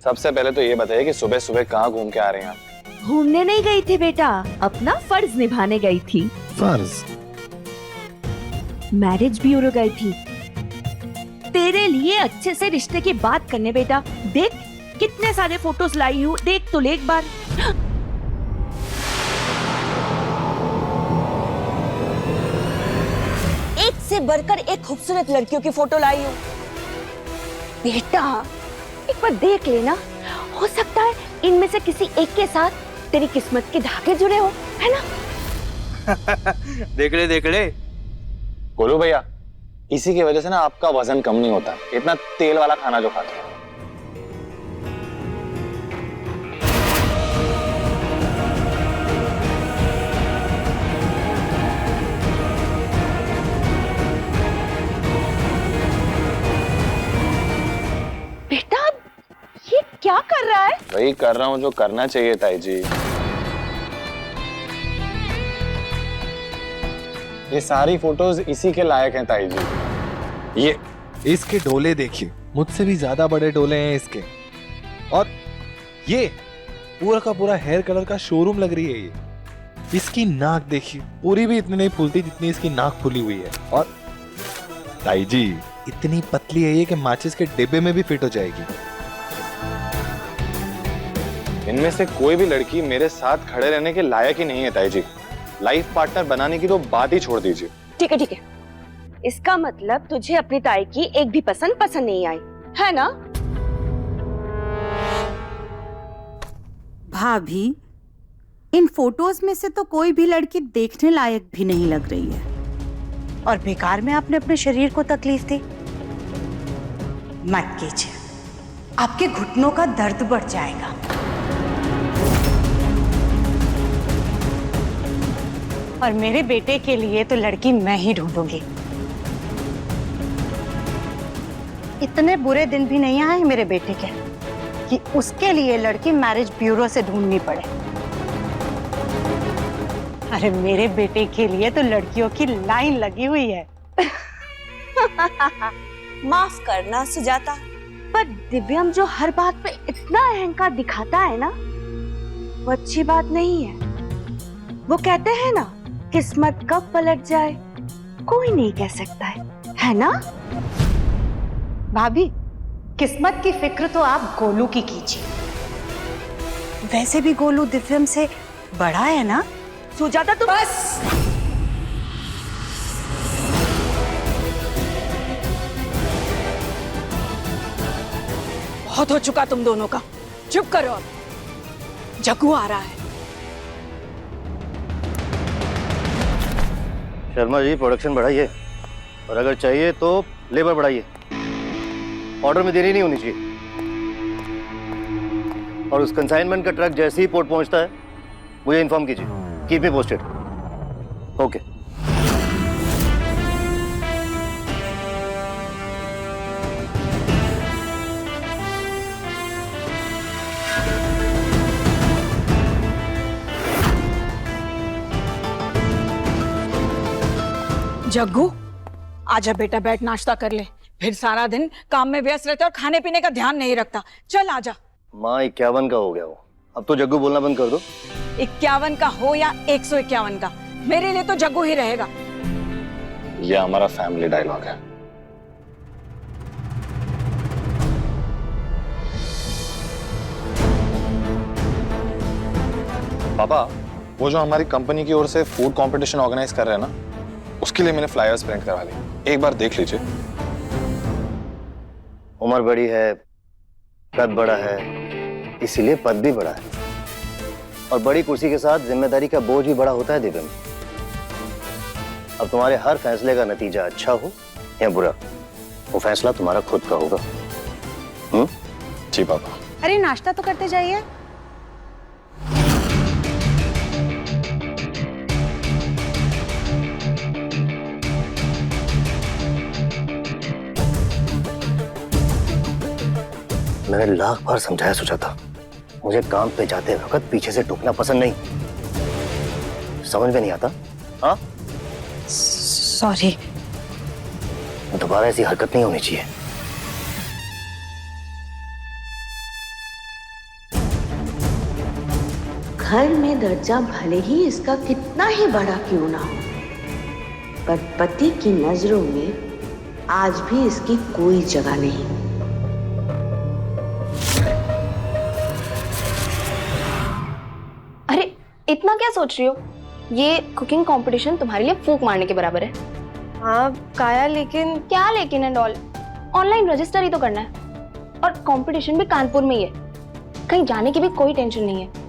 सबसे पहले तो ये बताइए कि सुबह सुबह कहाँ घूम के आ रहे हैं आप? घूमने नहीं गई थी बेटा, अपना फर्ज निभाने गई थी। फर्ज? मैरिज ब्यूरो गई थी तेरे लिए अच्छे से रिश्ते की बात करने। बेटा देख कितने सारे फोटोज लाई हूँ, देख तो ले एक बार। एक से बढ़कर एक खूबसूरत लड़कियों की फोटो लाई हूँ। बेटा एक बार देख लेना, हो सकता है इनमें से किसी एक के साथ तेरी किस्मत के धागे जुड़े हो, है ना? देख ले। गोलू भैया, इसी की वजह से ना आपका वजन कम नहीं होता, इतना तेल वाला खाना जो खाते हो। बेटा ये क्या कर रहा है? वही कर रहा हूँ जो करना चाहिए ताई जी। ये सारी फोटोज इसी के लायक हैं ताई जी। ये इसके डोले देखिए, मुझसे भी ज्यादा बड़े डोले हैं इसके। और ये पूरा का पूरा हेयर कलर का शोरूम लग रही है ये। इसकी नाक देखिए, पूरी भी इतनी नहीं फूलती जितनी इसकी नाक फूली हुई है। और ताई जी इतनी पतली है ये कि माचिस के डिब्बे में भी फिट हो जाएगी। इनमें से कोई भी लड़की मेरे साथ खड़े रहने के लायक ही नहीं है ताई जी। लाइफ पार्टनर बनाने की तो बात ही छोड़ दीजिए। ठीक है, इसका मतलब तुझे अपनी ताई की एक भी पसंद नहीं आई, है ना? भाभी, इन फोटोज में से तो कोई भी लड़की देखने लायक भी नहीं लग रही है और बेकार में आपने अपने शरीर को तकलीफ दी। मत कीजिए, आपके घुटनों का दर्द बढ़ जाएगा। और मेरे बेटे के लिए तो लड़की मैं ही ढूंढूंगी। इतने बुरे दिन भी नहीं आए मेरे बेटे के कि उसके लिए लड़की मैरिज ब्यूरो से ढूंढनी पड़े। अरे मेरे बेटे के लिए तो लड़कियों की लाइन लगी हुई है। माफ करना सुजाता, पर दिव्यम जो हर बात पे इतना अहंकार दिखाता है ना, वो अच्छी बात नहीं है। वो कहते हैं ना, किस्मत कब पलट जाए कोई नहीं कह सकता है ना? भाभी, किस्मत की फिक्र तो आप गोलू की कीजिए। वैसे भी गोलू दिव्यम से बड़ा है ना? सुजाता तुम बस। बहुत हो चुका तुम दोनों का, चुप करो अब। जग्गू आ रहा है। शर्मा जी, प्रोडक्शन बढ़ाइए और अगर चाहिए तो लेबर बढ़ाइए। ऑर्डर में देरी नहीं होनी चाहिए। और उस कंसाइनमेंट का ट्रक जैसे ही पोर्ट पहुंचता है मुझे इन्फॉर्म कीजिए। Keep me posted. Okay. Jaggu, आजा बेटा, बैठ नाश्ता कर ले। फिर सारा दिन काम में व्यस्त रहता और खाने पीने का ध्यान नहीं रखता। चल आजा। माँ 51 का हो गया वो, अब तो जग्गू बोलना बंद कर दो। 51 का हो या 151 का, मेरे लिए तो जग्गू ही रहेगा। ये हमारा फैमिली डायलॉग है। पापा, वो जो हमारी कंपनी की ओर से फूड कंपटीशन ऑर्गेनाइज कर रहे हैं ना, उसके लिए मैंने फ्लायर्स प्रिंट करवा ली। एक बार देख लीजिए। उम्र बड़ी है, कद बड़ा है, इसीलिए पद भी बड़ा है। और बड़ी कुर्सी के साथ जिम्मेदारी का बोझ भी बड़ा होता है दिव्यम। अब तुम्हारे हर फैसले का नतीजा अच्छा हो या बुरा, वो फैसला तुम्हारा खुद का होगा। जी पापा। अरे नाश्ता तो करते जाइए। मैंने लाख बार समझाया सुजाता, मुझे काम पे जाते वक्त पीछे से टोकना पसंद नहीं। समझ में नहीं आता? हाँ, सॉरी। दोबारा ऐसी हरकत नहीं होनी चाहिए। घर में दर्जा भले ही इसका कितना ही बड़ा क्यों ना हो, पर पति की नजरों में आज भी इसकी कोई जगह नहीं। अरे इतना क्या सोच रही हो? ये कुकिंग कंपटीशन तुम्हारे लिए फूंक मारने के बराबर है। हाँ काया, लेकिन क्या लेकिन एंड ऑल? ऑनलाइन रजिस्टर ही तो करना है और कंपटीशन भी कानपुर में ही है, कहीं जाने की भी कोई टेंशन नहीं है।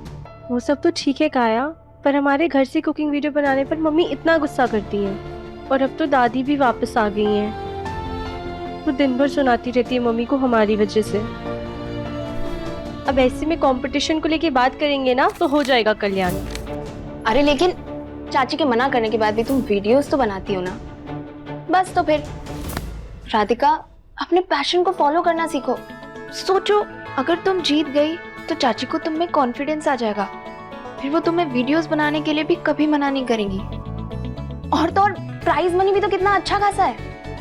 वो सब तो ठीक है काया, पर हमारे घर से कुकिंग वीडियो बनाने पर मम्मी इतना गुस्सा करती हैं और अब तो दादी भी वापस आ गई हैं। वो दिन भर सुनाती रहती है मम्मी को हमारी वजह से। अब ऐसे में कंपटीशन को लेके बात करेंगे ना तो हो जाएगा कल्याण। अरे लेकिन चाची के मना करने के बाद भी तुम वीडियोस तो बनाती हो ना। बस तो फिर राधिका, अपने पैशन को फॉलो करना सीखो। सोचो अगर तुम जीत गई तो चाची को तुम में कॉन्फिडेंस आ जाएगा, फिर वो तुम्हें वीडियोस बनाने के लिए भी कभी मना नहीं करेंगी। और तो और प्राइज मनी भी तो कितना अच्छा खासा है।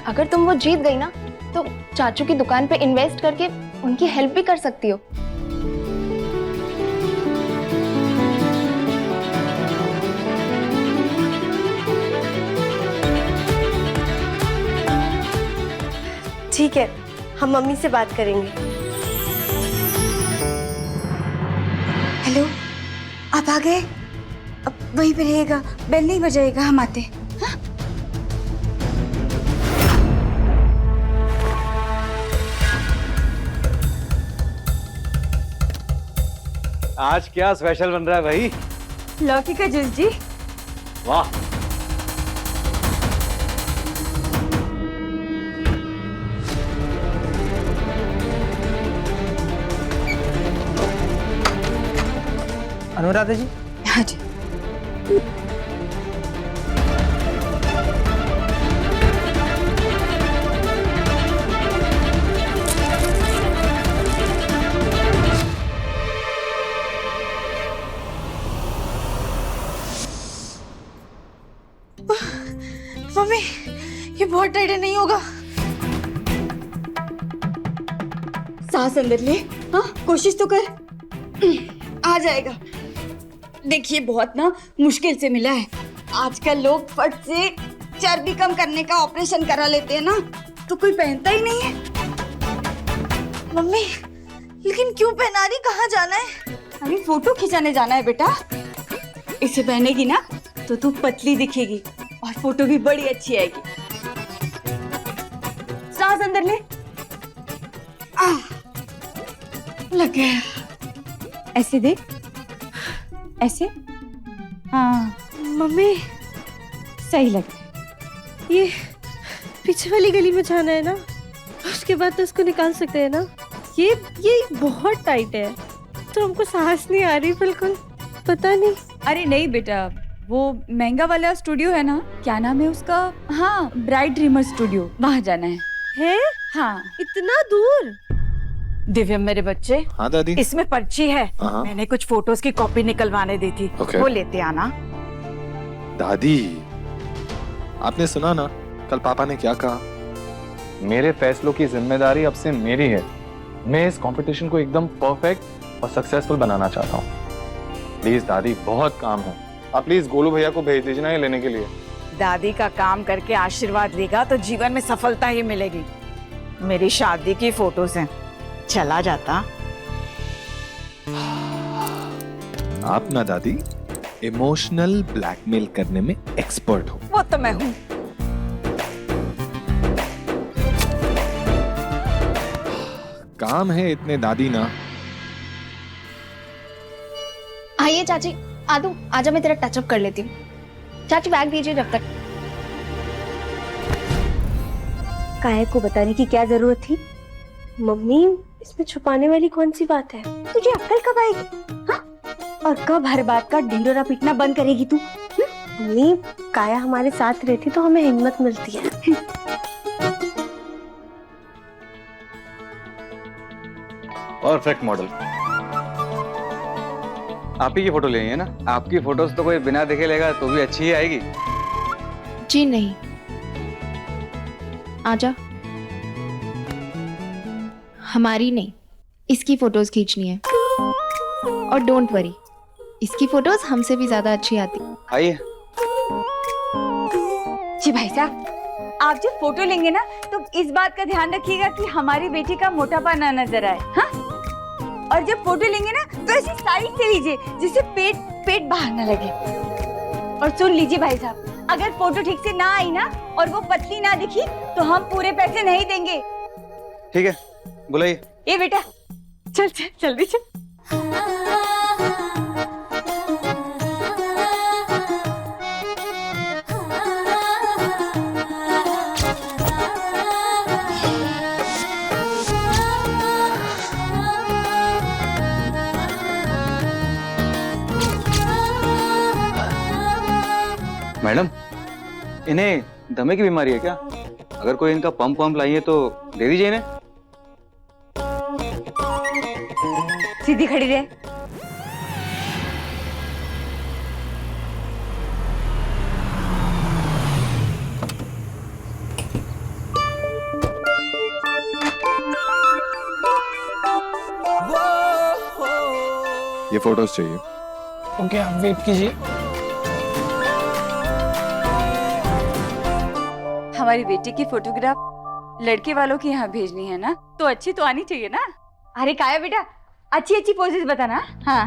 अगर तुम वो जीत गई ना तो चाचू की दुकान पे इन्वेस्ट करके उनकी हेल्प भी कर सकती हो। ठीक है, हम मम्मी से बात करेंगे। हेलो, आप आ गए? अब वहीं पे रहेगा, बेल नहीं बजाएगा, हम आते। हाँ? आज क्या स्पेशल बन रहा है भाई? लौकी का जूस जी। वाह, अनुराधा जी। हाँ जी। मम्मी ये बहुत टाइट है, नहीं होगा। सांस अंदर ले। हाँ, कोशिश तो कर, आ जाएगा। देखिए बहुत ना मुश्किल से मिला है। आजकल लोग फट से चर्बी कम करने का ऑपरेशन करा लेते हैं ना, तो कोई पहनता ही नहीं है। मम्मी लेकिन क्यों पहना रही, कहाँ जाना है? अरे फोटो खिंचाने जाना है बेटा। इसे पहनेगी ना तो तू पतली दिखेगी और फोटो भी बड़ी अच्छी आएगी। सांस अंदर ले। लग गया। ऐसे देख, ऐसे। हाँ मम्मी सही लग रहा है। ये पीछे वाली गली में जाना है ना, उसके बाद तो उसको निकाल सकते हैं ना। ये बहुत टाइट है तो हमको सांस नहीं आ रही बिल्कुल, पता नहीं। अरे नहीं बेटा, वो महंगा वाला स्टूडियो है ना, क्या नाम है उसका? हाँ, ब्राइट ड्रीमर स्टूडियो, वहाँ जाना है। हाँ। इतना दूर? दिव्यम मेरे बच्चे, हाँ दादी। इसमें पर्ची है, हाँ। मैंने कुछ फोटोज की कॉपी निकलवाने दी थी, वो लेते आना। दादी, आपने सुना ना कल पापा ने क्या कहा? मेरे फैसलों की जिम्मेदारी अब से मेरी है। मैं इस कंपटीशन को एकदम परफेक्ट और सक्सेसफुल बनाना चाहता हूँ। प्लीज दादी, बहुत काम है, आप प्लीज गोलू भैया को भेज दीजिए ना ये लेने के लिए। दादी का काम करके आशीर्वाद लेगा तो जीवन में सफलता ही मिलेगी। मेरी शादी की फोटोज हैं, चला जाता। आप ना दादी इमोशनल ब्लैकमेल करने में एक्सपर्ट हो। वो तो मैं हूँ। काम है इतने दादी ना। आइए चाची, आदू आजा, मैं तेरा टचअप कर लेती हूँ। चाची बैग दीजिए जब तक। काया को बताने की क्या जरूरत थी? मम्मी इसमें छुपाने वाली कौन सी बात है? तुझे अक्ल कब आएगी? हाँ? और कब हर बात का ढिंडोरा पीटना बंद करेगी तू? मम्मी काया हमारे साथ रहती तो हमें हिम्मत मिलती है। Perfect model. आप ही की फोटो लेनी है ना? आपकी फोटोज तो कोई बिना देखे लेगा तो भी अच्छी ही आएगी। जी नहीं, आजा। हमारी नहीं, इसकी फोटोज खींचनी है। और डोंट वरी, इसकी फोटोज हमसे भी ज्यादा अच्छी आती। आइए। जी भाई साहब, आप जब फोटो लेंगे ना तो इस बात का ध्यान रखिएगा कि हमारी बेटी का मोटापा ना नजर आए। हाँ, और जब फोटो लेंगे ना तो ऐसी साइड से लीजिए जिससे पेट बाहर ना लगे। और सुन लीजिए भाई साहब, अगर फोटो ठीक से ना आई ना और वो पतली ना दिखी तो हम पूरे पैसे नहीं देंगे। ठीक है, बुलाइए। ये बेटा, चल चल जल्दी चल। मैडम, इन्हें दमे की बीमारी है क्या? अगर कोई इनका पंप लाइए तो दे दीजिए इन्हें। सीधी खड़ी रहे। ये फोटोज चाहिए। ओके, आप वेट कीजिए। हमारी बेटी की फोटोग्राफ लड़के वालों के यहाँ भेजनी है ना, तो अच्छी तो आनी चाहिए ना। अरे काया बेटा, अच्छी अच्छी पोजेस बताना। हाँ,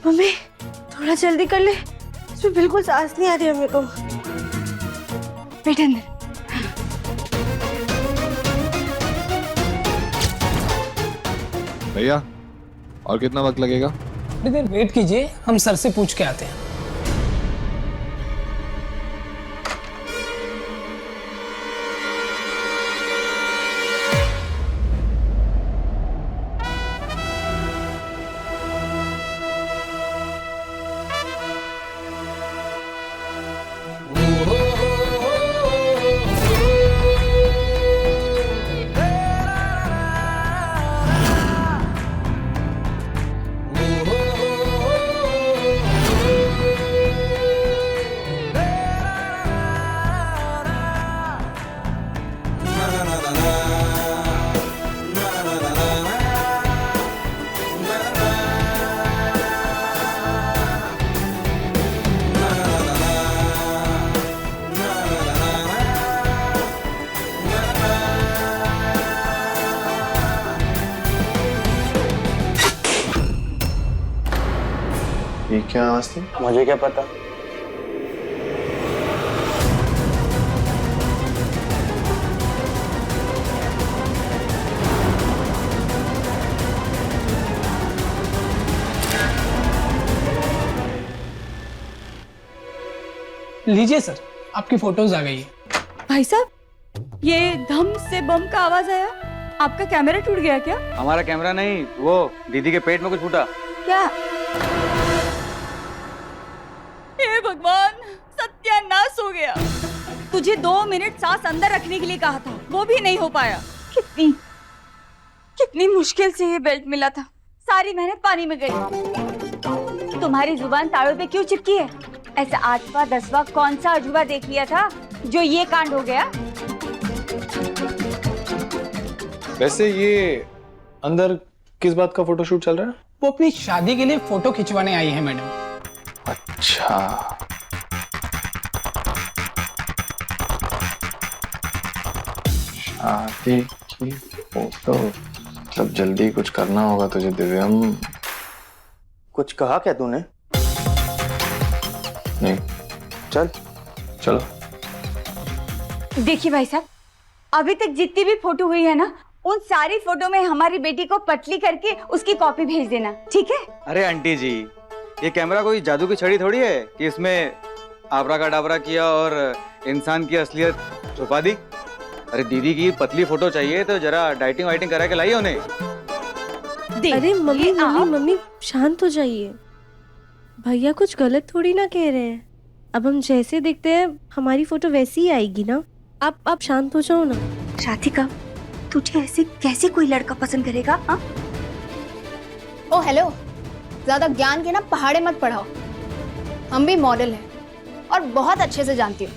मम्मी थोड़ा जल्दी कर ले, इसमें बिल्कुल सांस नहीं आ रही है मेरे को। बेटा अंदर। भैया, और कितना वक्त लगेगा? थोड़ी देर वेट कीजिए, हम सर से पूछ के आते हैं। ये क्या आवाज थी? मुझे क्या पता। लीजिए सर, आपकी फोटोज आ गई है। भाई साहब, ये धम से बम का आवाज आया, आपका कैमरा टूट गया क्या? हमारा कैमरा नहीं, वो दीदी के पेट में कुछ फूटा। क्या? हे भगवान, सत्यानाश हो गया। तुझे 2 मिनट सांस अंदर रखने के लिए कहा था, वो भी नहीं हो पाया। कितनी मुश्किल से ये बेल्ट मिला था, सारी मेहनत पानी में गई। तुम्हारी जुबान ताड़ों पे क्यों चिपकी है? ऐसा 8वां 10वां कौन सा अजूबा देख लिया था जो ये कांड हो गया? वैसे ये अंदर किस बात का फोटोशूट चल रहा है? वो अपनी शादी के लिए फोटो खिंचवाने आई है मैडम। अच्छा, शादी की फोटो। मतलब जल्दी कुछ करना होगा तुझे दिव्यम। कुछ कहा क्या तूने? नहीं, चल चलो। देखिए भाई साहब, अभी तक जितनी भी फोटो हुई है ना, उन सारी फोटो में हमारी बेटी को पतली करके उसकी कॉपी भेज देना, ठीक है? अरे आंटी जी, ये कैमरा कोई जादू की छड़ी थोड़ी है कि इसमें आबरा का डाबरा किया और इंसान की असलियत छुपा दी। अरे दीदी की पतली फोटो चाहिए तो जरा डाइटिंग वाइटिंग करा के लाइए उन्हें। अरे मम्मी मम्मी मम्मी शांत हो जाइए। भैया कुछ गलत थोड़ी ना कह रहे हैं। अब हम जैसे दिखते हैं हमारी फोटो वैसी ही आएगी ना। आप शांत हो जाओ ना। राधिका, तुझे ऐसे कैसे कोई लड़का पसंद करेगा? हाँ? ओ हेलो, ज्यादा ज्ञान के ना पहाड़े मत पढ़ाओ। हम भी मॉडल हैं और बहुत अच्छे से जानती हूँ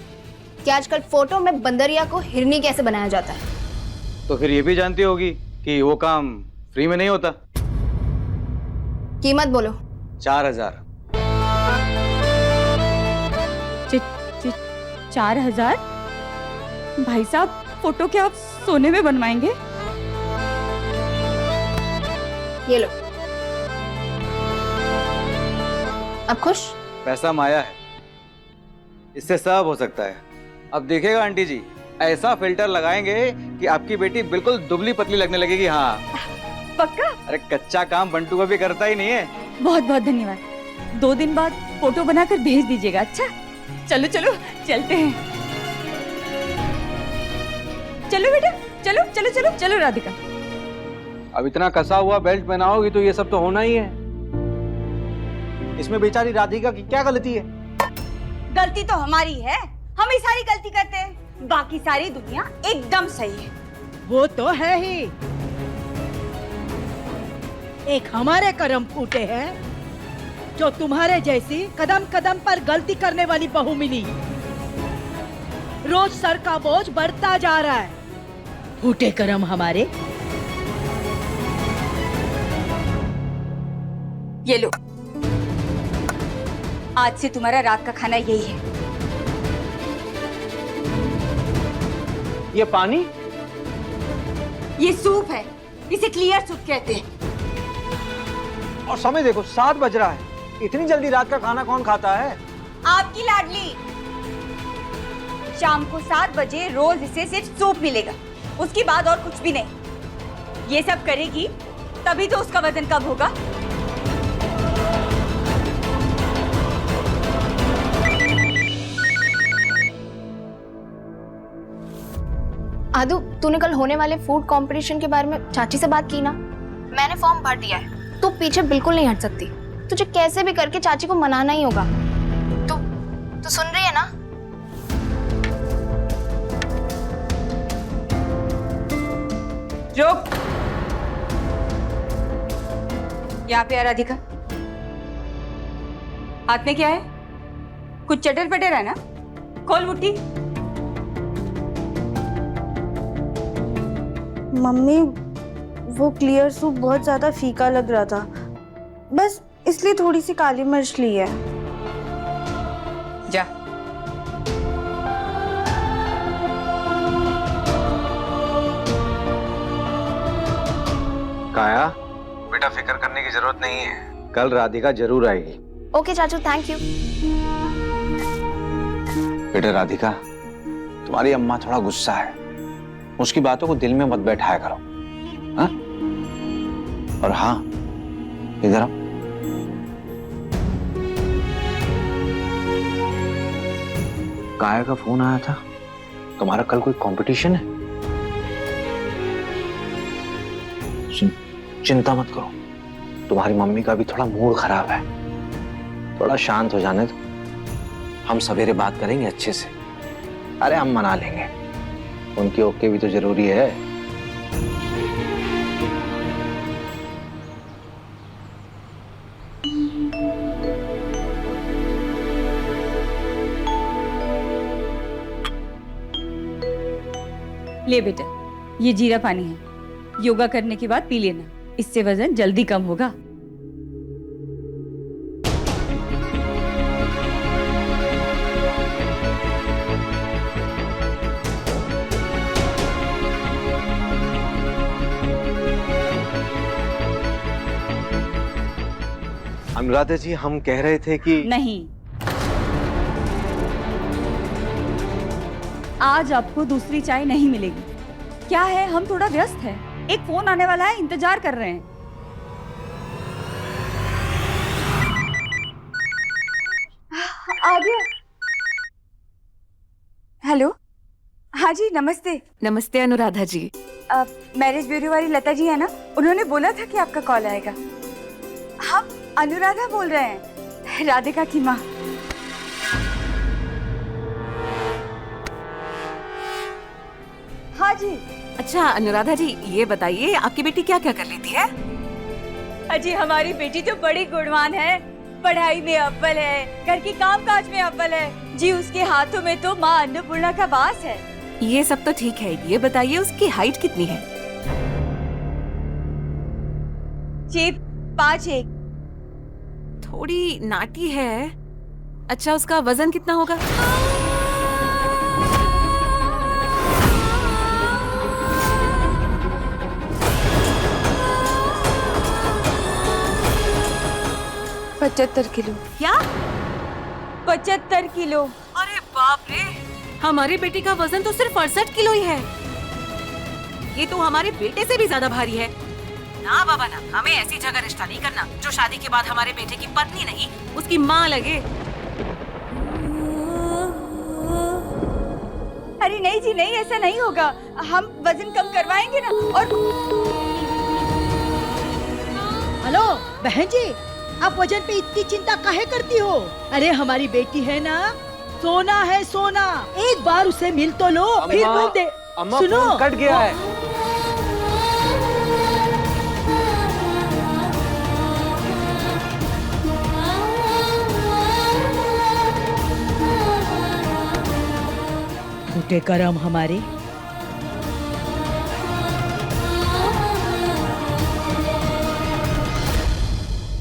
कि आजकल फोटो में बंदरिया को हिरनी कैसे बनाया जाता है। तो फिर ये भी जानती होगी कि वो काम फ्री में नहीं होता। कीमत बोलो। 4000। 4000? भाई साहब, फोटो क्या आप सोने में बनवाएंगे? ये लो। अब खुश? पैसा माया है, इससे सब हो सकता है। अब देखिएगा आंटी जी, ऐसा फिल्टर लगाएंगे कि आपकी बेटी बिल्कुल दुबली पतली लगने लगेगी। हाँ पक्का? अरे कच्चा काम बंटू का भी करता ही नहीं है। बहुत बहुत धन्यवाद। 2 दिन बाद फोटो बनाकर भेज दीजिएगा। अच्छा चलो चलो चलते हैं। चलो बेटा, चलो चलो चलो चलो राधिका। अब इतना कसा हुआ बेल्ट पहनाओगी तो ये सब तो होना ही है। इसमें बेचारी राधिका की क्या गलती है? गलती तो हमारी है, हम ही सारी गलती करते हैं, बाकी सारी दुनिया एकदम सही है। वो तो है ही। एक हमारे करम फूटे हैं जो तुम्हारे जैसी कदम कदम पर गलती करने वाली बहू मिली। रोज सर का बोझ बढ़ता जा रहा है। फूटे करम हमारे। ये लो, आज से तुम्हारा रात का खाना यही है। ये पानी? ये सूप है, इसे क्लियर सूप कहते हैं। और समय देखो 7 बज रहा है, इतनी जल्दी रात का खाना कौन खाता है? आपकी लाडली। शाम को 7 बजे रोज इसे सिर्फ सूप मिलेगा, उसके बाद और कुछ भी नहीं। ये सब करेगी तभी तो उसका वजन कम होगा। आदू, तूने कल होने वाले फूड कंपटीशन के बारे में चाची से बात की ना? मैंने फॉर्म भर दिया है। तू पीछे बिल्कुल नहीं हट सकती। तुझे कैसे भी करके चाची को मनाना ही होगा। तू सुन रही है ना? रुक, यहाँ पे आ राधिका। हाथ में क्या है? कुछ चटर पटर है ना? खोल मुट्ठी। मम्मी, वो क्लियर सूप बहुत ज्यादा फीका लग रहा था, बस इसलिए थोड़ी सी काली मिर्च ली है। जा। काया, बेटा फिक्र करने की जरूरत नहीं है, कल राधिका जरूर आएगी। ओके चाचू, थैंक यू। बेटा राधिका, तुम्हारी अम्मा थोड़ा गुस्सा है, उसकी बातों को दिल में मत बैठाया करो। हाँ? और हाँ, इधर आओ। काया का फोन आया था, तुम्हारा कल कोई कंपटीशन है? चिंता मत करो, तुम्हारी मम्मी का भी थोड़ा मूड खराब है, थोड़ा शांत हो जाने दो, हम सवेरे बात करेंगे अच्छे से। अरे हम मना लेंगे, उनकी ओके भी तो जरूरी है। ले बेटा, ये जीरा पानी है, योगा करने के बाद पी लेना, इससे वजन जल्दी कम होगा। अनुराधा जी, हम कह रहे थे कि नहीं, आज आपको दूसरी चाय नहीं मिलेगी। क्या है, हम थोड़ा व्यस्त हैं, एक फोन आने वाला है, इंतजार कर रहे हैं। आ गया। हेलो, हाँ जी, नमस्ते। नमस्ते अनुराधा जी। मैरिज ब्यूरो वाली लता जी है ना, उन्होंने बोला था कि आपका कॉल आएगा। हम अनुराधा बोल रहे हैं, राधिका की माँ। हाँ जी। अच्छा अनुराधा जी, ये बताइए आपकी बेटी क्या क्या कर लेती है? अजी हमारी बेटी तो बड़ी गुणवान है, पढ़ाई में अव्वल है, घर की कामकाज में अव्वल है जी। उसके हाथों में तो माँ अन्नपूर्णा का वास है। ये सब तो ठीक है, ये बताइए उसकी हाइट कितनी है? जी 5'1". थोड़ी नाटी है। अच्छा उसका वजन कितना होगा? $75 किलो। क्या? 75 किलो। अरे बाप रे, हमारी बेटी का वजन तो सिर्फ 68 किलो ही है। ये तो हमारे बेटे से भी ज्यादा भारी है। ना बाबा ना, हमें ऐसी जगह रिश्ता नहीं करना जो शादी के बाद हमारे बेटे की पत्नी नहीं उसकी माँ लगे। अरे नहीं जी नहीं, ऐसा नहीं होगा। हम वजन कम करवाएंगे ना। और हेलो बहन जी, आप वजन पे इतनी चिंता काहे करती हो? अरे हमारी बेटी है ना, सोना है सोना। एक बार उसे मिल तो लो, फिर बोल दे। अम्मा सुनो, फोन कट गया है। फूटे करम हमारे।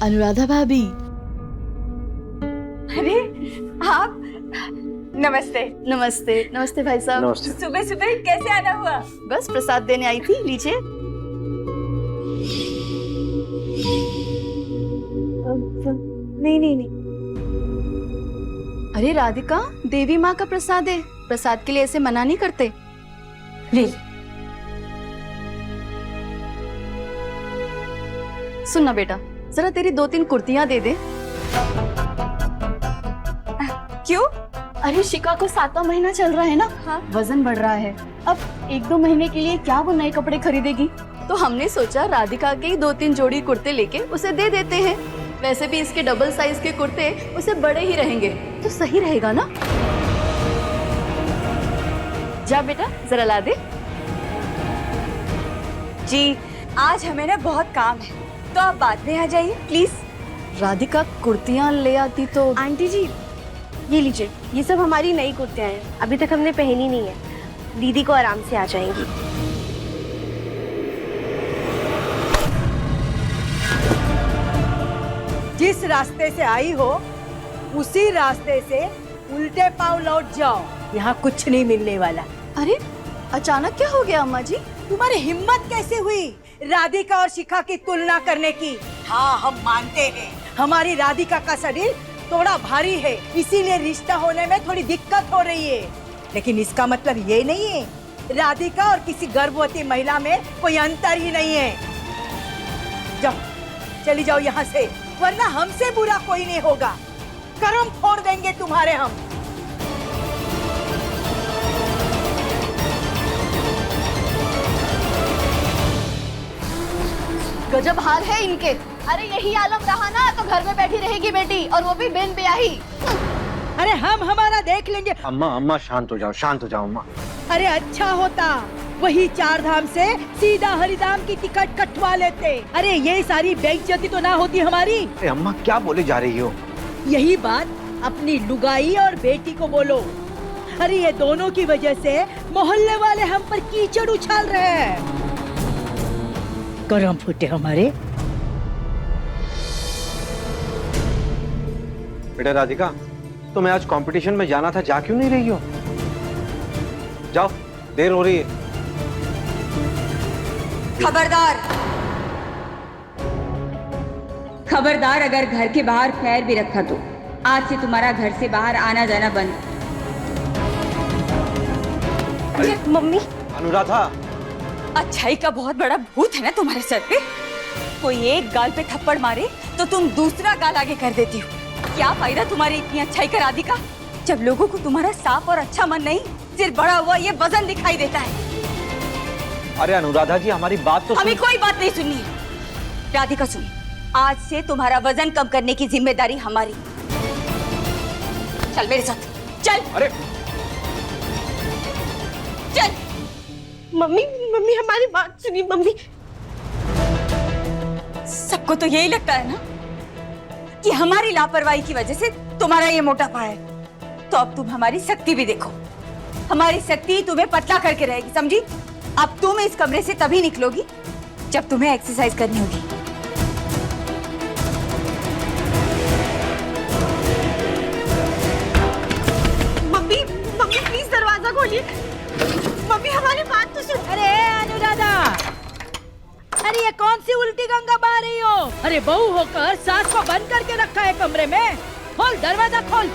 अनुराधा भाभी। अरे आप, नमस्ते। नमस्ते। नमस्ते भाई साहब। नमस्ते। सुबह सुबह कैसे आना हुआ? बस प्रसाद देने आई थी, लीजिए। नहीं नहीं नहीं। अरे राधिका, देवी माँ का प्रसाद है, प्रसाद के लिए ऐसे मना नहीं करते। ले सुनना बेटा, जरा तेरी 2-3 कुर्तियां दे दे। क्यों? अरे शिका को 7वां महीना चल रहा है ना। हाँ। वजन बढ़ रहा है। अब 1-2 महीने के लिए क्या वो नए कपड़े खरीदेगी? तो हमने सोचा राधिका के ही 2-3 जोड़ी कुर्ते लेके उसे दे देते हैं। वैसे भी इसके डबल साइज के कुर्ते उसे बड़े ही रहेंगे, तो सही रहेगा ना। जा बेटा जरा ला दे। जी आज हमें ना बहुत काम है, तो आप बाद में आ जाइए प्लीज। राधिका कुर्तियां ले आती तो। आंटी जी ये लीजिए, ये सब हमारी नई कुर्तियां हैं, अभी तक हमने पहनी नहीं है, दीदी को आराम से आ जाएंगी। जिस रास्ते से आई हो उसी रास्ते से उल्टे पांव लौट जाओ, यहाँ कुछ नहीं मिलने वाला। अरे अचानक क्या हो गया अम्मा जी? तुम्हारी हिम्मत कैसे हुई राधिका और शिखा की तुलना करने की? हाँ हम मानते हैं हमारी राधिका का शरीर थोड़ा भारी है, इसीलिए रिश्ता होने में थोड़ी दिक्कत हो रही है, लेकिन इसका मतलब ये नहीं है राधिका और किसी गर्भवती महिला में कोई अंतर ही नहीं है। जाओ चली जाओ यहाँ से, वरना हमसे बुरा कोई नहीं होगा, कर्म फोड़ देंगे तुम्हारे हम। गजब हाल है इनके। अरे यही आलम रहा ना तो घर में बैठी रहेगी बेटी, और वो भी बिन ब्याही। अरे हम हमारा देख लेंगे। अम्मा अम्मा शांत हो जाओ, शांत हो जाओ अम्मा। अरे अच्छा होता वही 4 धाम से सीधा हरिधाम की टिकट कटवा लेते। अरे ये सारी बेइज्जती तो ना होती हमारी। अरे अम्मा क्या बोले जा रही हो? यही बात अपनी लुगाई और बेटी को बोलो। अरे ये दोनों की वजह से मोहल्ले वाले हम पर कीचड़ उछाल रहे हैं। करम फूटे हमारे। बेटा राधिका, तुम्हें आज कंपटीशन में जाना था, जा क्यों नहीं रही हो? जाओ, देर हो रही है। खबरदार, खबरदार, अगर घर के बाहर पैर भी रखा तो आज से तुम्हारा घर से बाहर आना जाना बंद। मम्मी। अनुराधा, अच्छाई का बहुत बड़ा भूत है ना तुम्हारे सर पे। कोई एक गाल पे थप्पड़ मारे तो तुम दूसरा गाल आगे कर देती हो। क्या फायदा तुम्हारी इतनी अच्छाई का राधिका, जब लोगों को तुम्हारा साफ और अच्छा मन नहीं, सिर्फ बड़ा हुआ ये वजन दिखाई देता है। अरे अनुराधा जी हमारी बात तो हमें कोई बात नहीं सुननी है। राधिका सुन, आज से तुम्हारा वजन कम करने की जिम्मेदारी हमारी। चल मेरे साथ, चल। अरे चल। मम्मी मम्मी हमारी बात सुनिए मम्मी। सबको तो यही लगता है ना कि हमारी लापरवाही की वजह से तुम्हारा ये मोटापा है। तो अब तुम हमारी शक्ति भी देखो। हमारी शक्ति तुम्हें पतला करके रहेगी, समझी? अब तुम इस कमरे से तभी निकलोगी जब तुम्हें एक्सरसाइज करनी होगी। मम्मी मम्मी प्लीज दरवाजा खोलिए। मम्मी हमारी बात तो सुन। अरे अनुराधा, अरे ये कौन सी उल्टी गंगा बहा रही हो? अरे बहू होकर सास को बंद करके रखा है कमरे में। खोल दरवाजा खोल।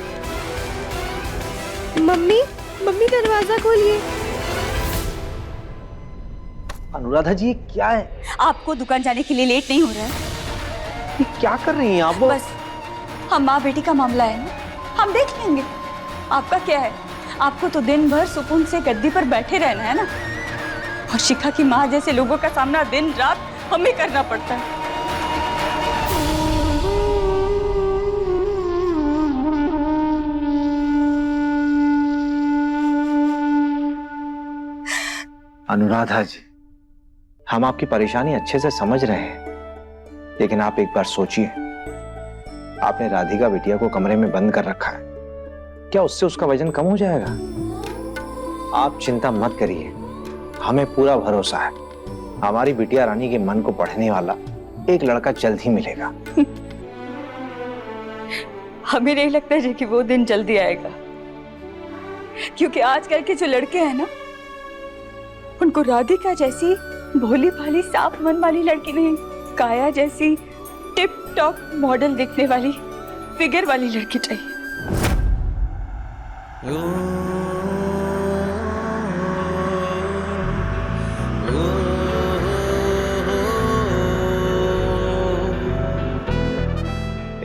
मम्मी मम्मी दरवाजा खोलिए। अनुराधा जी, ये क्या है? आपको दुकान जाने के लिए लेट नहीं हो रहा है? ये क्या कर रही हैं आप? बस हम माँ बेटी का मामला है ना, हम देख लेंगे। आपका क्या है? आपको तो दिन भर सुकून से गद्दी पर बैठे रहना है ना, और शिखा की माँ जैसे लोगों का सामना दिन रात हमें करना पड़ता है। अनुराधा जी, हम आपकी परेशानी अच्छे से समझ रहे हैं, लेकिन आप एक बार सोचिए, आपने राधिका बिटिया को कमरे में बंद कर रखा है, क्या उससे उसका वजन कम हो जाएगा? आप चिंता मत करिए, हमें पूरा भरोसा है, हमारी बिटिया रानी के मन को पढ़ने वाला एक लड़का जल्द ही मिलेगा। हमें नहीं लगता है कि वो दिन जल्दी आएगा, क्योंकि आजकल के जो लड़के हैं ना, उनको राधिका जैसी भोली भाली साफ मन वाली लड़की नहीं, काया जैसी टिप टॉप मॉडल दिखने वाली फिगर वाली लड़की चाहिए।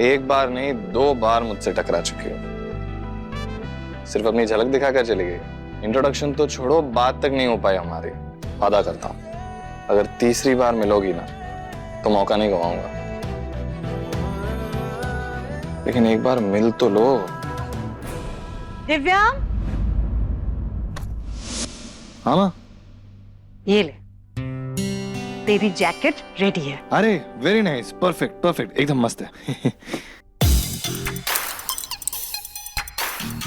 एक बार नहीं 2 बार मुझसे टकरा चुकी हो। सिर्फ अपनी झलक दिखाकर चली गई। इंट्रोडक्शन तो छोड़ो, बात तक नहीं हो पाई हमारी। वादा करता हूं, अगर तीसरी बार मिलोगी ना तो मौका नहीं गवाऊंगा। लेकिन एक बार मिल तो लो। दिव्या, हाँ माँ, ये ले, तेरी जैकेट रेडी है। अरे वेरी नाइस, परफेक्ट परफेक्ट, एकदम मस्त है।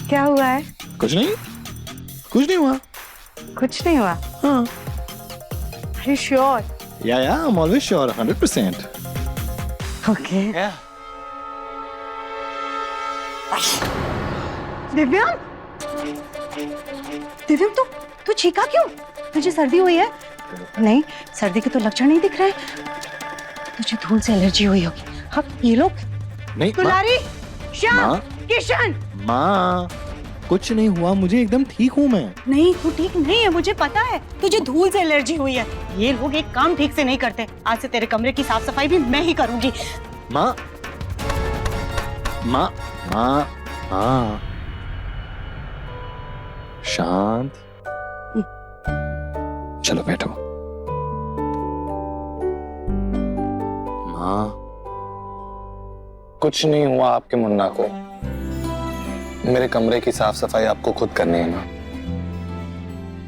क्या हुआ है? कुछ नहीं, कुछ नहीं हुआ। कुछ नहीं हुआ? हाँ। Are you sure? Yeah, I'm always sure, 100%. Okay. Yeah. Divya, Divya तू चीखा क्यों? तुझे सर्दी हुई है? नहीं, सर्दी के तो लक्षण नहीं दिख रहे। तुझे धूल से एलर्जी हुई होगी। हाँ, ये लोग नहीं दुलारी, श्याम, माँ, किशन। माँ, कुछ नहीं हुआ, मुझे एकदम ठीक हूँ मैं। नहीं, तू ठीक नहीं है, मुझे पता है। तुझे धूल से एलर्जी हुई है। ये लोग एक काम ठीक से नहीं करते। आज से तेरे कमरे की साफ सफाई भी मैं ही करूंगी। माँ, माँ, माँ, माँ, शांत, चलो बैठो। माँ, कुछ नहीं हुआ आपके मुन्ना को। मेरे कमरे की साफ सफाई आपको खुद करनी है ना?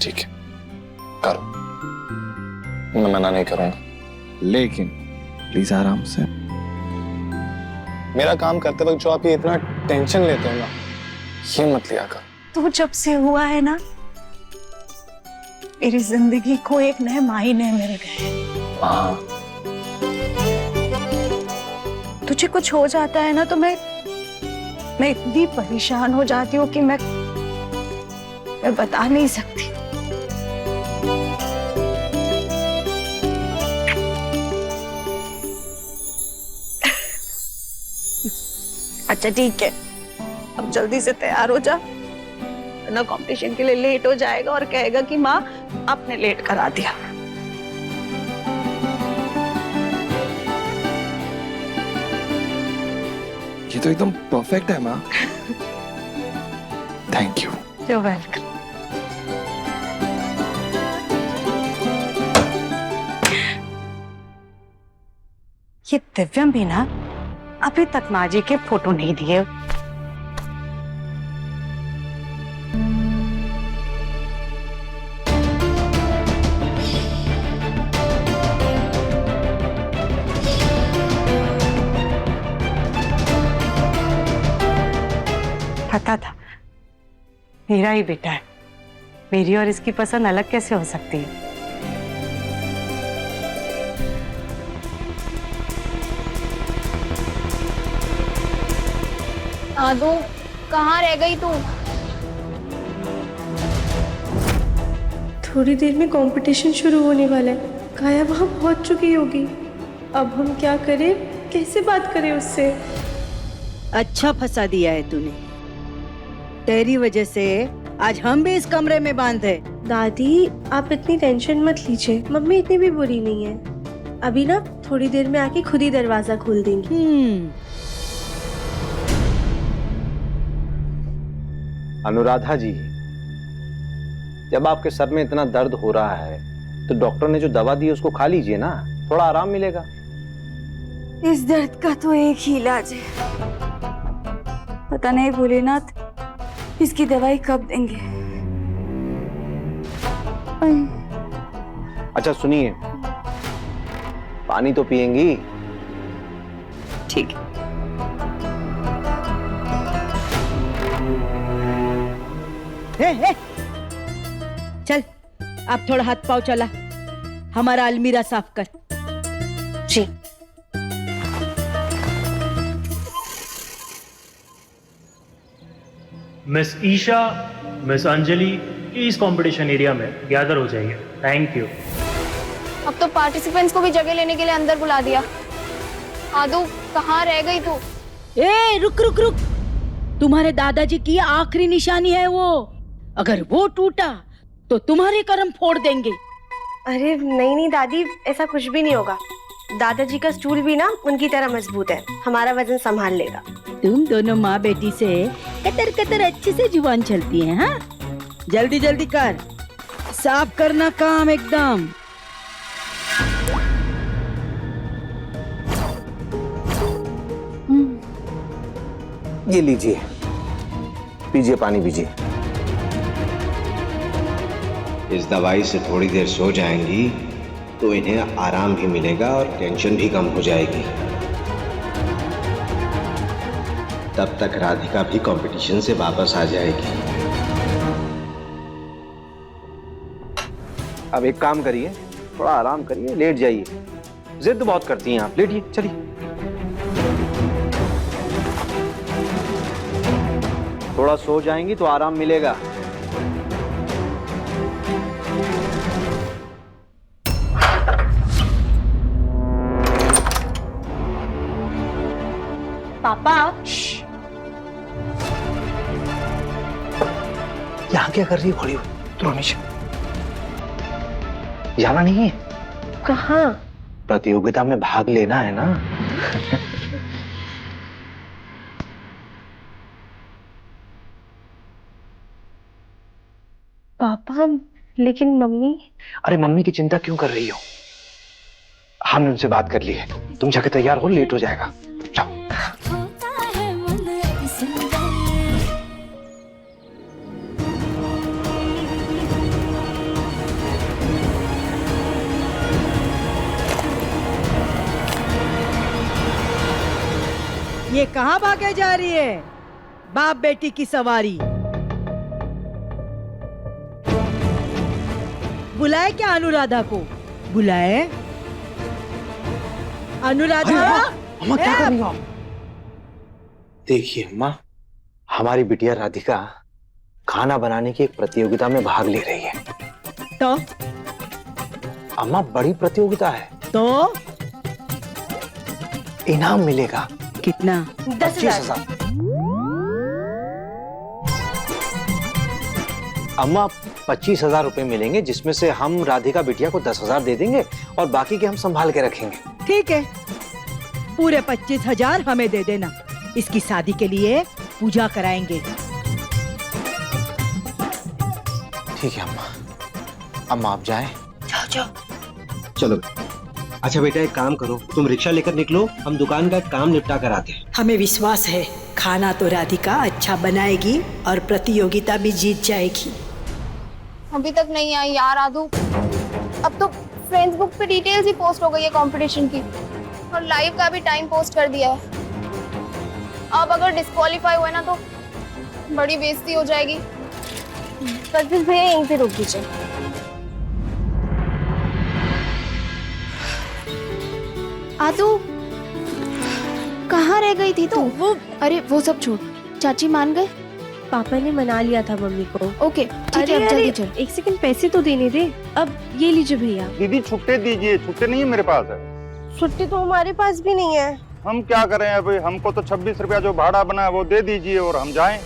ठीक है, करो, मैं मना नहीं करूंगा, लेकिन प्लीज आराम से। मेरा काम करते वक्त जो आप ये इतना टेंशन लेते हो ना, ये मत लिया कर। तू जब से हुआ है ना, मेरी जिंदगी को एक नए मायने मिल गए। हाँ, तुझे कुछ हो जाता है ना तो मैं इतनी परेशान हो जाती हूँ कि मैं बता नहीं सकती। अच्छा ठीक है, अब जल्दी से तैयार हो जा, वरना कंपटीशन के लिए लेट हो जाएगा और कहेगा कि माँ आपने लेट करा दिया। ये तो एकदम परफेक्ट है माँ। Thank you. You're welcome. ये दिव्यम भी ना अभी तक माँ जी के फोटो नहीं दिए। पता था मेरा ही बेटा है, मेरी और इसकी पसंद अलग कैसे हो सकती है। आदू कहाँ रह गई तू? थोड़ी देर में कंपटीशन शुरू होने वाला है। काया वहाँ पहुँच चुकी होगी। अब हम क्या करें, कैसे बात करें उससे? अच्छा फंसा दिया है तूने। तेरी वजह से आज हम भी इस कमरे में बांध है। दादी आप इतनी टेंशन मत लीजिए, मम्मी इतनी भी बुरी नहीं है। अभी ना थोड़ी देर में आके खुद ही दरवाजा खोल देंगी। अनुराधा जी, जब आपके सर में इतना दर्द हो रहा है तो डॉक्टर ने जो दवा दी है उसको खा लीजिए ना, थोड़ा आराम मिलेगा। इस दर्द का तो एक ही इलाज है, पता नहीं भोलेनाथ इसकी दवाई कब देंगे। अच्छा सुनिए, पानी तो पिएंगी? ठीक है। हे, चल आप थोड़ा हाथ पाँव चला, हमारा अलमीरा साफ कर। जी। Miss Isha, miss Anjali please competition area में गैदर हो जाइए। Thank you. अब तो पार्टिसिपेंट्स को भी जगह लेने के लिए अंदर बुला दिया। आदू कहाँ रह गई तू? ए रुक रुक रुक, तुम्हारे दादाजी की आखिरी निशानी है वो, अगर वो टूटा तो तुम्हारे कर्म फोड़ देंगे। अरे नहीं नहीं दादी, ऐसा कुछ भी नहीं होगा। दादाजी का स्टूल भी ना उनकी तरह मजबूत है, हमारा वजन संभाल लेगा। तुम दोनों माँ बेटी से कतर कतर अच्छे से जुबान चलती है। हाँ जल्दी जल्दी कर, साफ करना काम एकदम। ये लीजिए, पीजिए, पानी पीजिए। इस दवाई से थोड़ी देर सो जाएंगी तो इन्हें आराम भी मिलेगा और टेंशन भी कम हो जाएगी। तब तक राधिका भी कंपटीशन से वापस आ जाएगी। अब एक काम करिए, थोड़ा आराम करिए, लेट जाइए। जिद बहुत करती हैं आप, लेटिए, चलिए। थोड़ा सो जाएंगी तो आराम मिलेगा। पापा यहाँ क्या कर रही है खड़ी हुई? तू हमेशा जाना नहीं है? कहाँ? प्रतियोगिता में भाग लेना है ना। पापा लेकिन मम्मी। अरे मम्मी की चिंता क्यों कर रही हो? हमने उनसे बात कर ली है, तुम जाके तैयार हो, लेट हो जाएगा। जाओ। ये कहाँ भागे जा रही है? बाप बेटी की सवारी। बुलाए क्या अनुराधा को? बुलाए अनुराधा। अम्मा क्या कर रही हो आप? देखिए अम्मा, हमारी बिटिया राधिका खाना बनाने की एक प्रतियोगिता में भाग ले रही है। तो अम्मा बड़ी प्रतियोगिता है, तो इनाम मिलेगा। कितना? 25,000। अम्मा 25,000 रुपए मिलेंगे, जिसमें से हम राधिका बिटिया को 10,000 दे देंगे और बाकी के हम संभाल के रखेंगे। ठीक है, पूरे 25,000 हमें दे देना। इसकी शादी के लिए पूजा कराएंगे। ठीक है अम्मा। अम्मा आप जाएं। जाओ जाओ। चलो। अच्छा बेटा एक काम करो, तुम रिक्शा लेकर निकलो, हम दुकान का काम निपटा कर आते हैं। हमें विश्वास है खाना तो राधिका अच्छा बनाएगी और प्रतियोगिता भी जीत जाएगी। अभी तक नहीं आई यार आदू। अब तो फेसबुक पे डिटेल्स ही पोस्ट हो गई है कंपटीशन की और लाइव का भी टाइम पोस्ट कर दिया है। अब अगर डिस्क्वालीफाई हुए ना तो बड़ी बेइज्जती हो जाएगी। पर फिर भैया यहीं पे रोक दीजिए। आदू, कहाँ रह गई थी तू? अरे वो सब छोड़, चाची मान गए? पापा ने मना लिया था मम्मी को। ओके ठीक है, अब जल्दी चल। एक सेकंड पैसे तो देने दे। अब ये लीजिए भैया। दीदी छुट्टे दीजिए, छुट्टे नहीं है मेरे पास है। छुट्टी तो हमारे पास भी नहीं है। हम क्या करें अभी, हमको तो 26 रुपया जो भाड़ा बना है वो दे दीजिए और हम जाएं।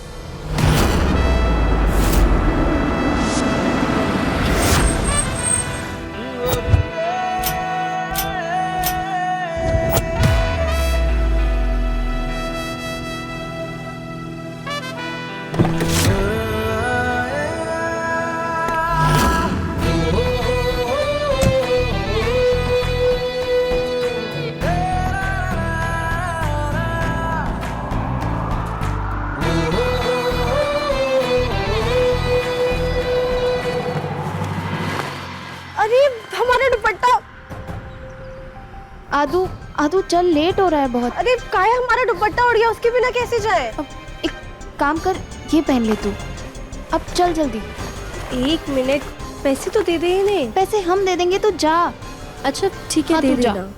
अरे हमारा दुपट्टा। आदू आदू चल, लेट हो रहा है बहुत। अरे काया, हमारा दुपट्टा उड़ गया, उसके बिना कैसे जाए? अब एक काम कर, ये पहन ले तू। अब चल जल्दी। एक मिनट, पैसे तो दे दे इन्हें। पैसे हम दे देंगे, तो जा। अच्छा ठीक है, हाँ, दे तू जा। देना।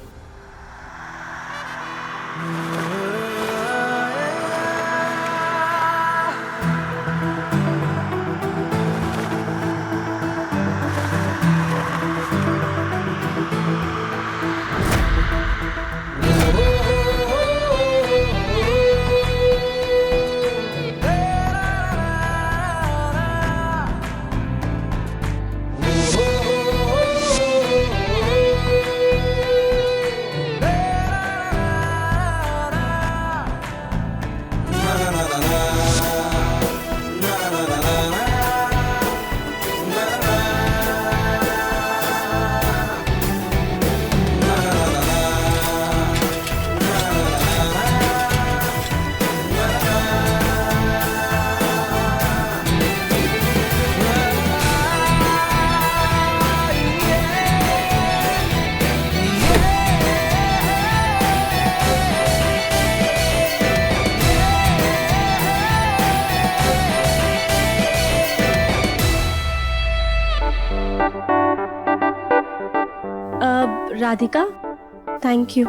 Radhika, thank you.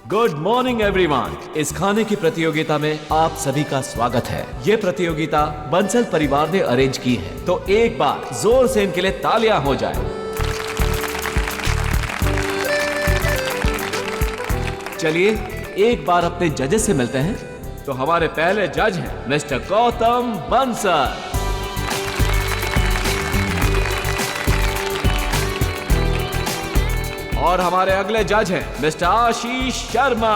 Good morning everyone. इस खाने की प्रतियोगिता में आप सभी का स्वागत है। ये प्रतियोगिता बंसल परिवार ने अरेंज की है, तो एक बार जोर से इनके लिए तालियां हो जाए। चलिए एक बार अपने जजेस से मिलते हैं। तो हमारे पहले जज हैं मिस्टर गौतम बंसल और हमारे अगले जज हैं मिस्टर आशीष शर्मा।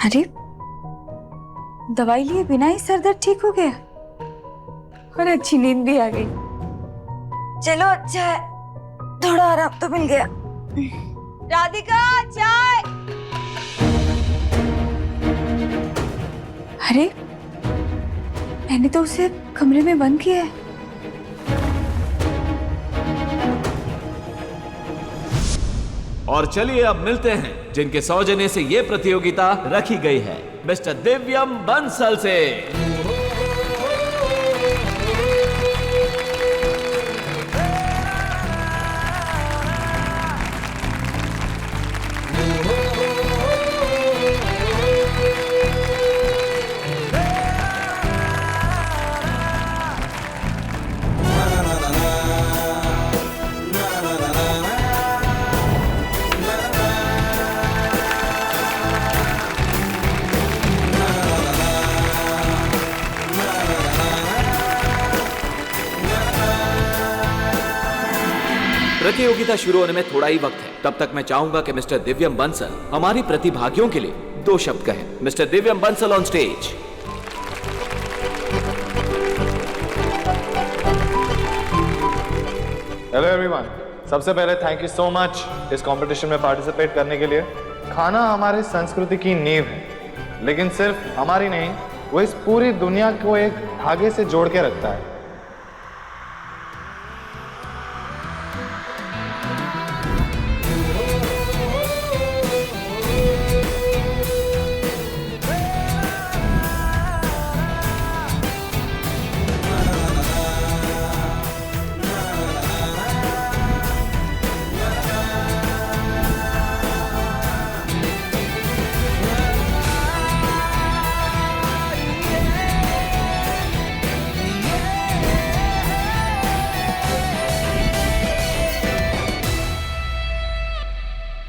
अरे दवाई लिए बिना ही सर दर्द ठीक हो गया और अच्छी नींद भी आ गई। चलो अच्छा है, थोड़ा आराम तो मिल गया। राधिका चाय। अरे मैंने तो उसे कमरे में बंद किया है। और चलिए अब मिलते हैं जिनके सौजन्य से ये प्रतियोगिता रखी गई है, मिस्टर दिव्यम बंसल से। प्रतियोगिता शुरू होने में थोड़ा ही वक्त है, तब तक मैं चाहूंगा कि मिस्टर दिव्यम बंसल हमारी प्रतिभागियों के लिए 2 शब्द कहें। Mister Divyam Bansal on stage. Hello everyone, सबसे पहले थैंक यू सो मच इस कंपटीशन में पार्टिसिपेट करने के लिए। खाना हमारी संस्कृति की नींव है, लेकिन सिर्फ हमारी नहीं, वो इस पूरी दुनिया को एक धागे से जोड़ के रखता है।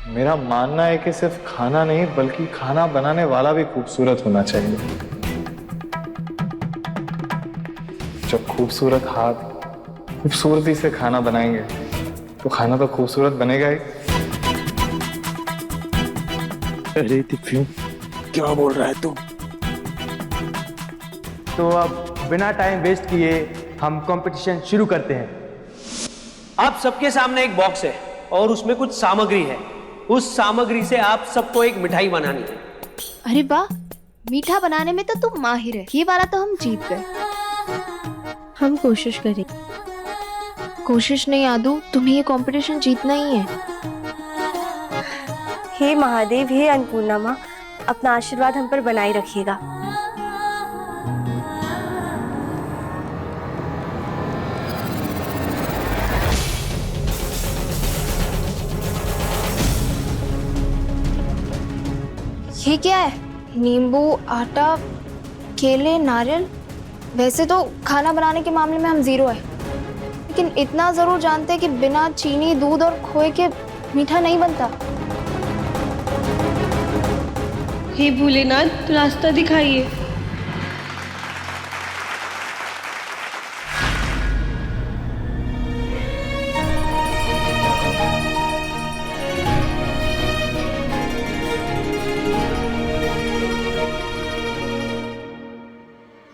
मेरा मानना है कि सिर्फ खाना नहीं बल्कि खाना बनाने वाला भी खूबसूरत होना चाहिए। जब खूबसूरत हाथ खूबसूरती से खाना बनाएंगे तो खाना तो खूबसूरत बनेगा ही। अरे दिव्यम, क्या बोल रहा है तू? तो अब बिना टाइम वेस्ट किए हम कंपटीशन शुरू करते हैं। आप सबके सामने एक बॉक्स है और उसमें कुछ सामग्री है। उस सामग्री से आप सबको एक मिठाई बनानी है। अरे वाह, मीठा बनाने में तो तुम माहिर है। ये वाला तो हम जीत गए। हम कोशिश करें। कोशिश नहीं आदू, तुम्हें ये कंपटीशन जीतना ही है। हे महादेव, हे अन्नपूर्णा माँ, अपना आशीर्वाद हम पर बनाए रखिएगा। ये क्या है? नींबू, आटा, केले, नारियल। वैसे तो खाना बनाने के मामले में हम जीरो है, लेकिन इतना जरूर जानते हैं कि बिना चीनी, दूध और खोए के मीठा नहीं बनता। हे भोलेनाथ, तो रास्ता दिखाइए।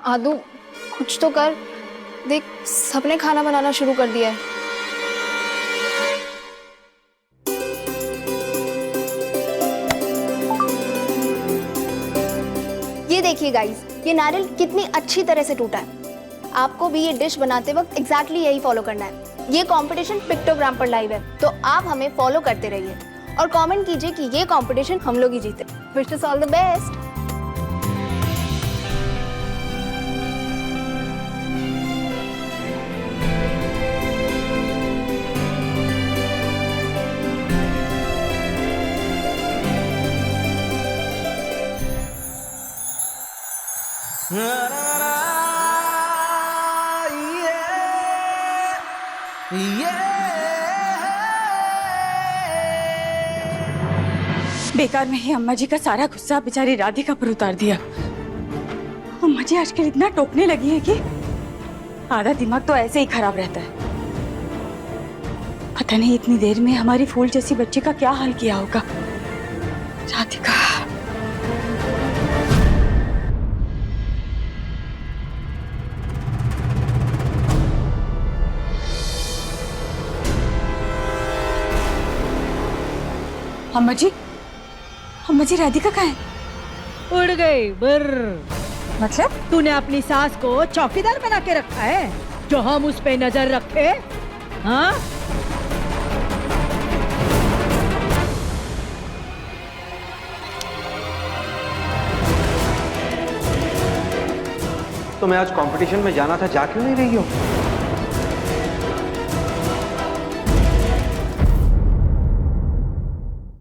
आदू, कुछ तो कर। देख, सबने खाना बनाना शुरू कर दिया है। ये देखिए गाइस, ये नारियल कितनी अच्छी तरह से टूटा है। आपको भी ये डिश बनाते वक्त एग्जैक्टली यही फॉलो करना है। ये कंपटीशन पिक्टोग्राम पर लाइव है, तो आप हमें फॉलो करते रहिए और कमेंट कीजिए कि ये कंपटीशन हम लोग ही जीते। Wish all the best. बेकार में ही अम्मा जी का सारा गुस्सा बेचारी राधिका पर उतार दिया। अम्मा जी आजकल इतना टोकने लगी है कि आधा दिमाग तो ऐसे ही खराब रहता है। पता नहीं इतनी देर में हमारी फूल जैसी बच्ची का क्या हाल किया होगा। राधिका, अम्मा जी राधिका कहाँ है? उड़ गई बर। मतलब तूने अपनी सास को चौकीदार बना के रखा है जो हम उस पे नजर रखे? हाँ, तो मैं आज कंपटीशन में जाना था, जा क्यों नहीं रही हो?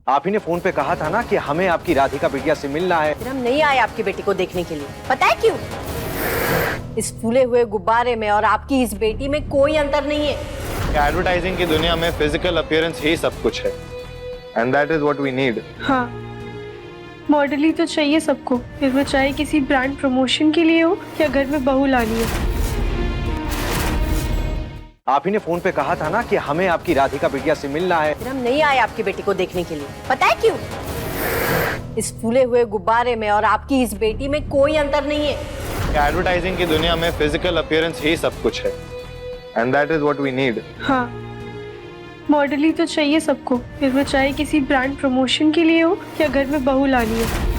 आप ही ने फोन पे कहा था ना कि हमें आपकी राधिका बिटिया से मिलना है। फिर हम नहीं आए आपकी बेटी को देखने के लिए। पता है क्यों? इस फूले हुए गुब्बारे में और आपकी इस बेटी में कोई अंतर नहीं है। एडवर्टाइजिंग की दुनिया में फिजिकल अपीयरेंस ही सब कुछ है, and that is what we need. हाँ, मॉडल ही तो चाहिए सबको, फिर वो चाहे किसी ब्रांड प्रमोशन के लिए हो या घर में बहू लानी हो। आप ही ने फोन पे कहा था ना कि हमें आपकी राधिका बिटिया से मिलना है। फिर हम नहीं आए आपकी बेटी को देखने के लिए। पता है क्यों? इस फूले हुए गुब्बारे में और आपकी इस बेटी में कोई अंतर नहीं है। एडवर्टाइजिंग की दुनिया में फिजिकल अपीयरेंस ही सब कुछ है, and that is what we need. हाँ, मॉडल ही तो चाहिए सबको, फिर वो चाहे किसी ब्रांड प्रमोशन के लिए हो या घर में बहू लानी हो।